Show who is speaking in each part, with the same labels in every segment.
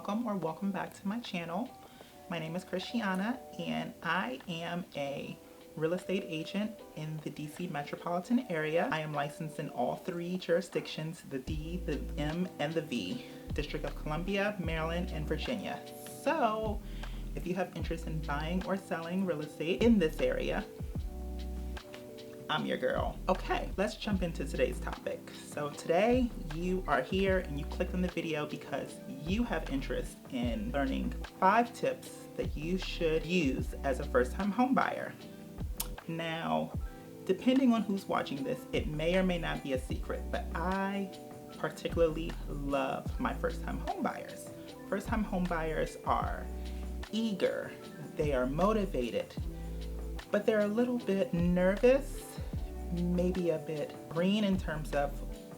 Speaker 1: welcome or welcome back to my channel. My name is Christiana and I am a real estate agent in the DC metropolitan area. I am licensed in all three jurisdictions, the D, the M, and the V, District of Columbia, Maryland, and Virginia. So if you have interest in buying or selling real estate in this area, I'm your girl. Okay, let's jump into today's topic. So today you are here and you clicked on the video because you have interest in learning 5 tips that you should use as a first-time home buyer. Now, depending on who's watching this, it may or may not be a secret, but I particularly love my first-time home buyers. First-time home buyers are eager, they are motivated, but they're a little bit nervous, maybe a bit green in terms of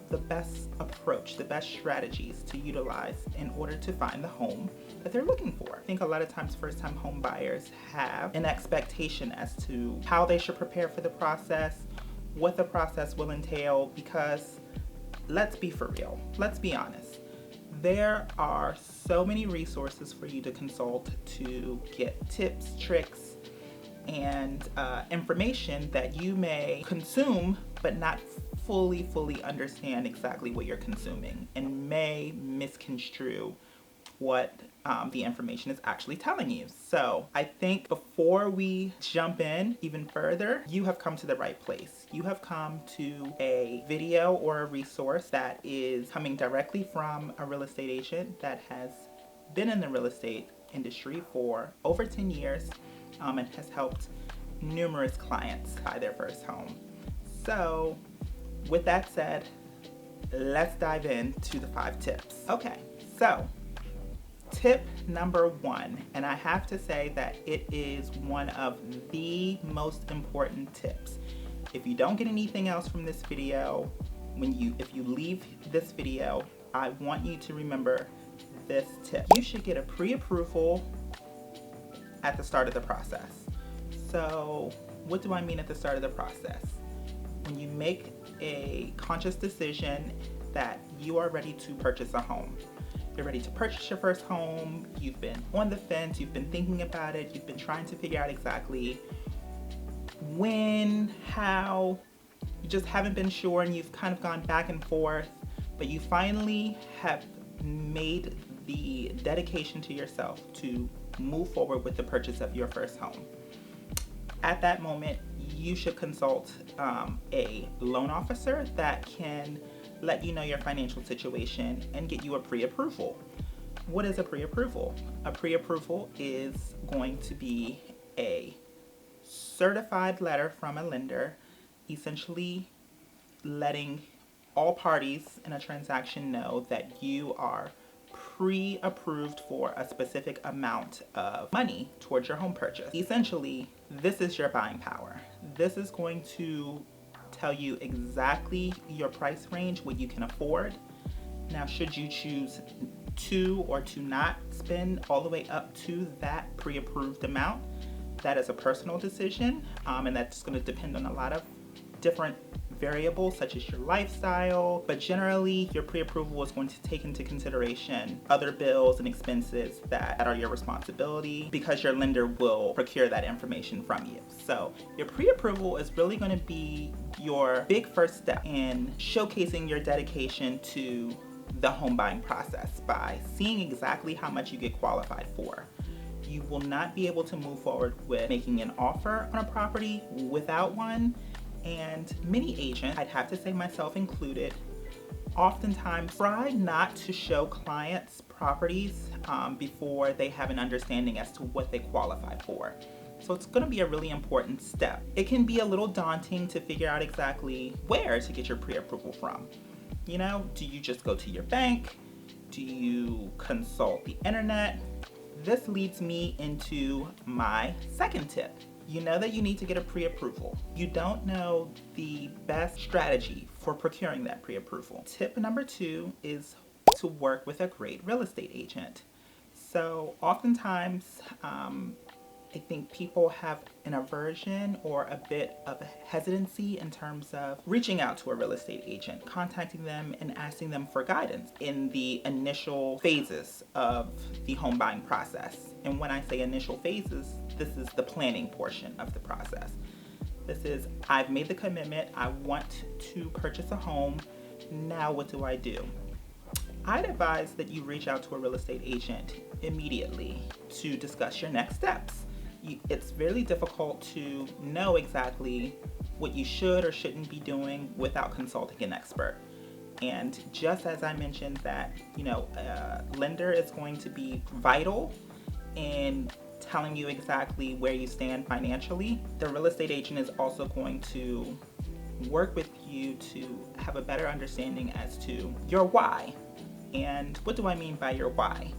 Speaker 1: the best approach, the best strategies to utilize in order to find the home that they're looking for. I think a lot of times first-time home buyers have an expectation as to how they should prepare for the process, what the process will entail, because let's be for real, let's be honest. There are so many resources for you to consult to get tips, tricks, and information that you may consume but not fully understand exactly what you're consuming and may misconstrue what the information is actually telling you. So I think before we jump in even further, you have come to the right place. You have come to a video or a resource that is coming directly from a real estate agent that has been in the real estate industry for over 10 years and has helped numerous clients buy their first home. So with that said, let's dive into the 5 tips. Okay, so tip number 1, and I have to say that it is one of the most important tips. If you don't get anything else from this video, if you leave this video, I want you to remember this tip. You should get a pre-approval at the start of the process. So what do I mean at the start of the process? When you make a conscious decision that you are ready to purchase a home. You're ready to purchase your first home, you've been on the fence, you've been thinking about it, you've been trying to figure out exactly when, how, you just haven't been sure and you've kind of gone back and forth, but you finally have made the dedication to yourself to move forward with the purchase of your first home. At that moment, you should consult a loan officer that can let you know your financial situation and get you a pre-approval. What is a pre-approval? A pre-approval is going to be a certified letter from a lender, essentially letting all parties in a transaction know that you are pre-approved for a specific amount of money towards your home purchase. Essentially, this is your buying power. This is going to tell you exactly your price range, what you can afford. Now, should you choose to or to not spend all the way up to that pre-approved amount, that is a personal decision, and that's going to depend on a lot of different variables such as your lifestyle, but generally your pre-approval is going to take into consideration other bills and expenses that are your responsibility because your lender will procure that information from you. So your pre-approval is really going to be your big first step in showcasing your dedication to the home buying process by seeing exactly how much you get qualified for. You will not be able to move forward with making an offer on a property without one. And many agents, I'd have to say myself included, oftentimes try not to show clients properties before they have an understanding as to what they qualify for. So it's going to be a really important step. It can be a little daunting to figure out exactly where to get your pre-approval from. You know, do you just go to your bank? Do you consult the internet? This leads me into my second tip. You know that you need to get a pre-approval. You don't know the best strategy for procuring that pre-approval. Tip number 2 is to work with a great real estate agent. So oftentimes I think people have an aversion or a bit of a hesitancy in terms of reaching out to a real estate agent, contacting them and asking them for guidance in the initial phases of the home buying process. And when I say initial phases, this is the planning portion of the process. This is, I've made the commitment, I want to purchase a home, now what do I do? I'd advise that you reach out to a real estate agent immediately to discuss your next steps. It's really difficult to know exactly what you should or shouldn't be doing without consulting an expert. And just as I mentioned that, a lender is going to be vital in telling you exactly where you stand financially, the real estate agent is also going to work with you to have a better understanding as to your why. And what do I mean by your why?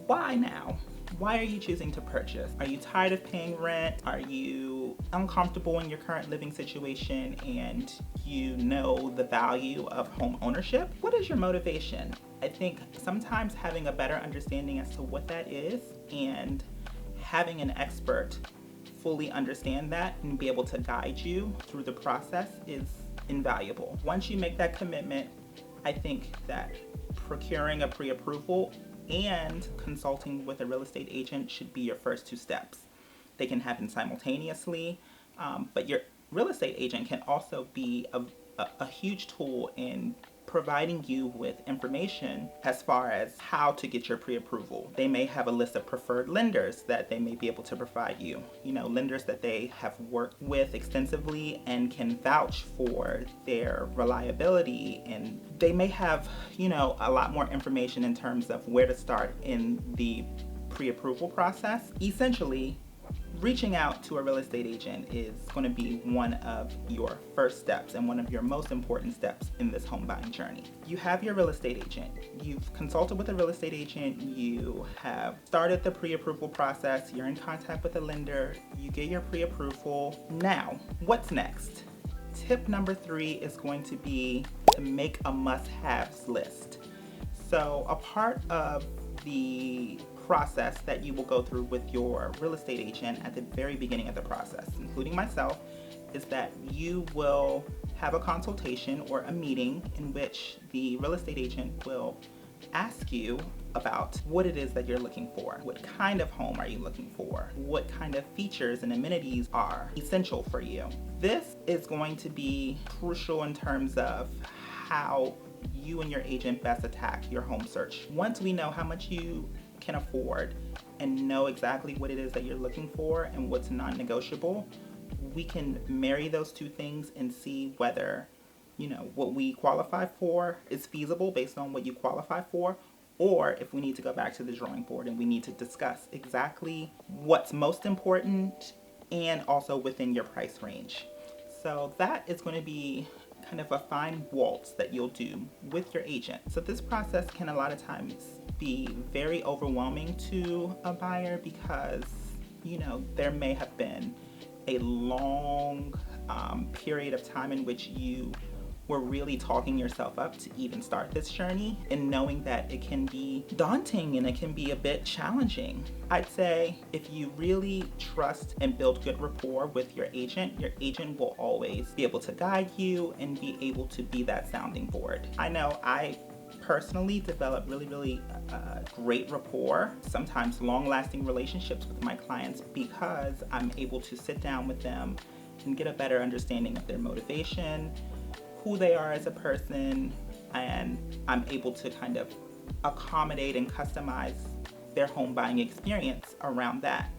Speaker 1: Why now? Why are you choosing to purchase? Are you tired of paying rent? Are you uncomfortable in your current living situation and you know the value of home ownership? What is your motivation? I think sometimes having a better understanding as to what that is and having an expert fully understand that and be able to guide you through the process is invaluable. Once you make that commitment, I think that procuring a pre-approval and consulting with a real estate agent should be your first two steps. They can happen simultaneously, but your real estate agent can also be a huge tool in providing you with information as far as how to get your pre-approval. They may have a list of preferred lenders that they may be able to provide you, lenders that they have worked with extensively and can vouch for their reliability. And they may have, a lot more information in terms of where to start in the pre-approval process. Essentially, reaching out to a real estate agent is going to be one of your first steps and one of your most important steps in this home buying journey. You have your real estate agent. You've consulted with a real estate agent. You have started the pre-approval process. You're in contact with a lender. You get your pre-approval. Now, what's next? Tip number 3 is going to be to make a must-haves list. So a part of the process that you will go through with your real estate agent at the very beginning of the process, including myself, is that you will have a consultation or a meeting in which the real estate agent will ask you about what it is that you're looking for. What kind of home are you looking for? What kind of features and amenities are essential for you? This is going to be crucial in terms of how you and your agent best attack your home search. Once we know how much you can afford and know exactly what it is that you're looking for and what's non-negotiable, we can marry those two things and see whether what we qualify for is feasible based on what you qualify for, or if we need to go back to the drawing board and we need to discuss exactly what's most important and also within your price range. So that is going to be kind of a fine waltz that you'll do with your agent. So this process can a lot of times be very overwhelming to a buyer because, there may have been a long period of time in which you were really talking yourself up to even start this journey, and knowing that it can be daunting and it can be a bit challenging. I'd say if you really trust and build good rapport with your agent will always be able to guide you and be able to be that sounding board. I know I personally develop really great rapport, sometimes long-lasting relationships with my clients because I'm able to sit down with them and get a better understanding of their motivation, who they are as a person, and I'm able to kind of accommodate and customize their home buying experience around that.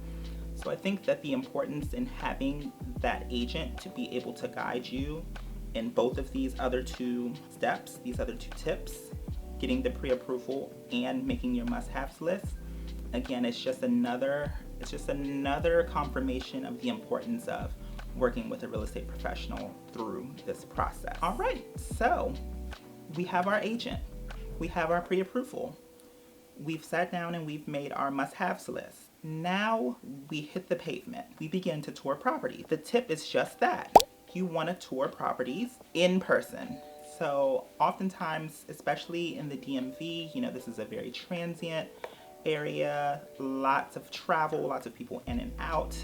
Speaker 1: So I think that the importance in having that agent to be able to guide you in both of these other two steps, these other two tips, getting the pre-approval and making your must-haves list, again, it's just another confirmation of the importance of working with a real estate professional through this process. All right, so we have our agent, we have our pre-approval, we've sat down and we've made our must-haves list. Now we hit the pavement. We begin to tour properties. The tip is just that. You want to tour properties in person. So oftentimes, especially in the DMV, this is a very transient area, lots of travel, lots of people in and out,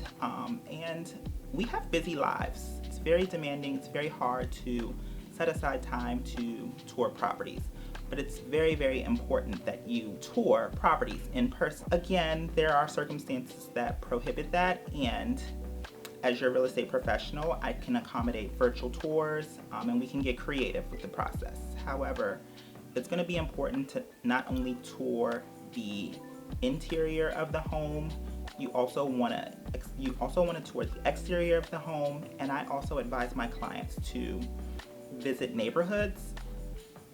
Speaker 1: and we have busy lives. It's very demanding. It's very hard to set aside time to tour properties, but it's very, very important that you tour properties in person. Again, there are circumstances that prohibit that, and as your real estate professional, I can accommodate virtual tours, and we can get creative with the process. However, it's going to be important to not only tour the interior of the home, you also want to tour the exterior of the home, and I also advise my clients to visit neighborhoods,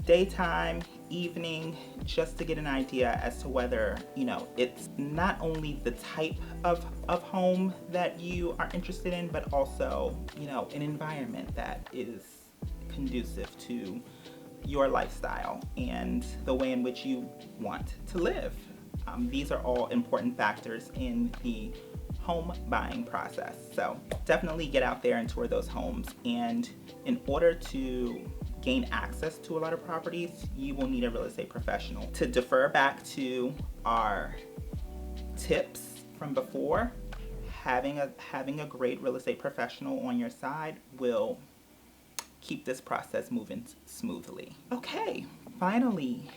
Speaker 1: daytime, evening, just to get an idea as to whether, it's not only the type of home that you are interested in, but also, an environment that is conducive to your lifestyle and the way in which you want to live. These are all important factors in the home buying process. So definitely get out there and tour those homes. And in order to gain access to a lot of properties, you will need a real estate professional. To defer back to our tips from before, having a great real estate professional on your side will keep this process moving smoothly. Okay, finally,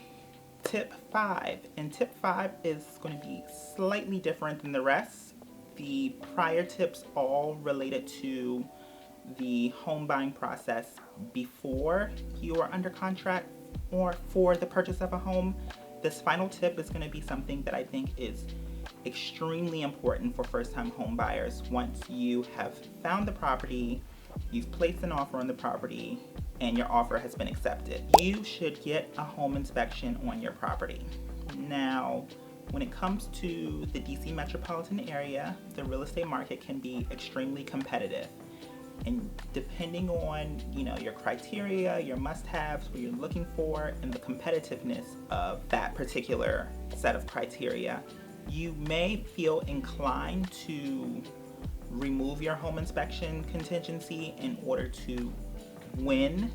Speaker 1: tip 5. And tip 5 is going to be slightly different than the rest. The prior tips all related to the home buying process before you are under contract or for the purchase of a home. This final tip is going to be something that I think is extremely important for first-time home buyers. Once you have found the property, you've placed an offer on the property, and your offer has been accepted, you should get a home inspection on your property. Now, when it comes to the DC metropolitan area, the real estate market can be extremely competitive. And depending on, your criteria, your must-haves, what you're looking for, and the competitiveness of that particular set of criteria, you may feel inclined to remove your home inspection contingency in order to win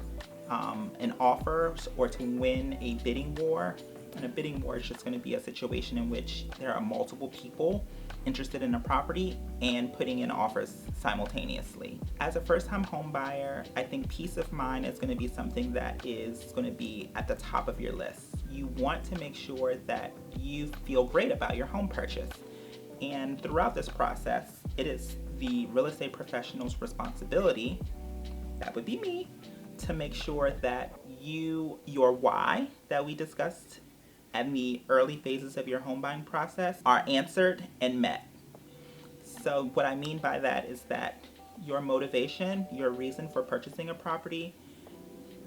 Speaker 1: an offer or to win a bidding war. And a bidding war is just going to be a situation in which there are multiple people interested in a property and putting in offers simultaneously. As a first-time home buyer, I think peace of mind is going to be something that is going to be at the top of your list. You want to make sure that you feel great about your home purchase. And throughout this process, it is the real estate professional's responsibility, that would be me, to make sure that your why that we discussed in the early phases of your home buying process are answered and met. So what I mean by that is that your motivation, your reason for purchasing a property,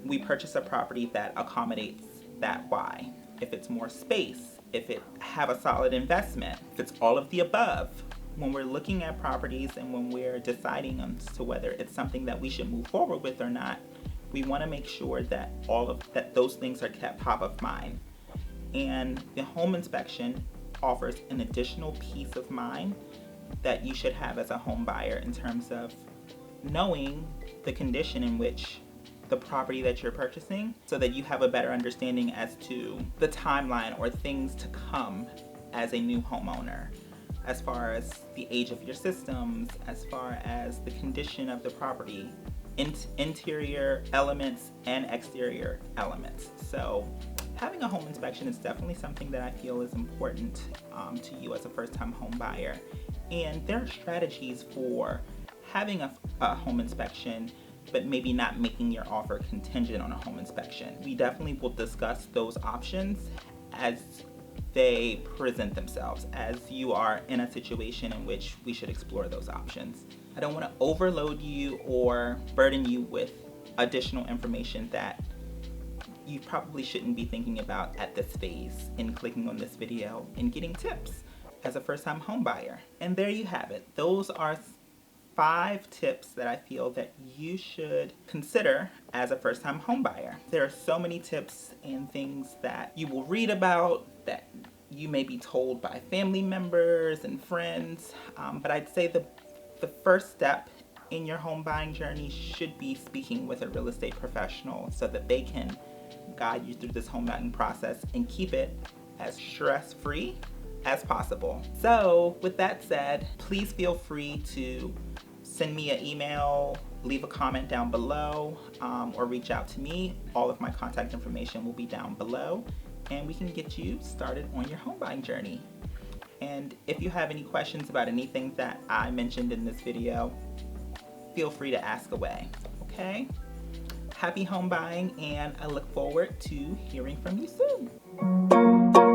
Speaker 1: we purchase a property that accommodates that why. If it's more space, if it have a solid investment, if it's all of the above. When we're looking at properties and when we're deciding as to whether it's something that we should move forward with or not, we want to make sure that those things are kept top of mind. And the home inspection offers an additional peace of mind that you should have as a home buyer in terms of knowing the condition in which the property that you're purchasing, so that you have a better understanding as to the timeline or things to come as a new homeowner, as far as the age of your systems, as far as the condition of the property, interior elements and exterior elements. So having a home inspection is definitely something that I feel is important to you as a first-time home buyer. And there are strategies for having a home inspection, but maybe not making your offer contingent on a home inspection. We definitely will discuss those options as they present themselves, as you are in a situation in which we should explore those options. I don't want to overload you or burden you with additional information that you probably shouldn't be thinking about at this phase in clicking on this video and getting tips as a first-time home buyer. And there you have it. Those are 5 tips that I feel that you should consider as a first-time home buyer. There are so many tips and things that you will read about, that you may be told by family members and friends, but I'd say the first step in your home buying journey should be speaking with a real estate professional so that they can guide you through this home buying process and keep it as stress-free as possible. So with that said, please feel free to send me an email, leave a comment down below, or reach out to me. All of my contact information will be down below, and we can get you started on your home buying journey. And if you have any questions about anything that I mentioned in this video, feel free to ask away, okay? Happy home buying, and I look forward to hearing from you soon.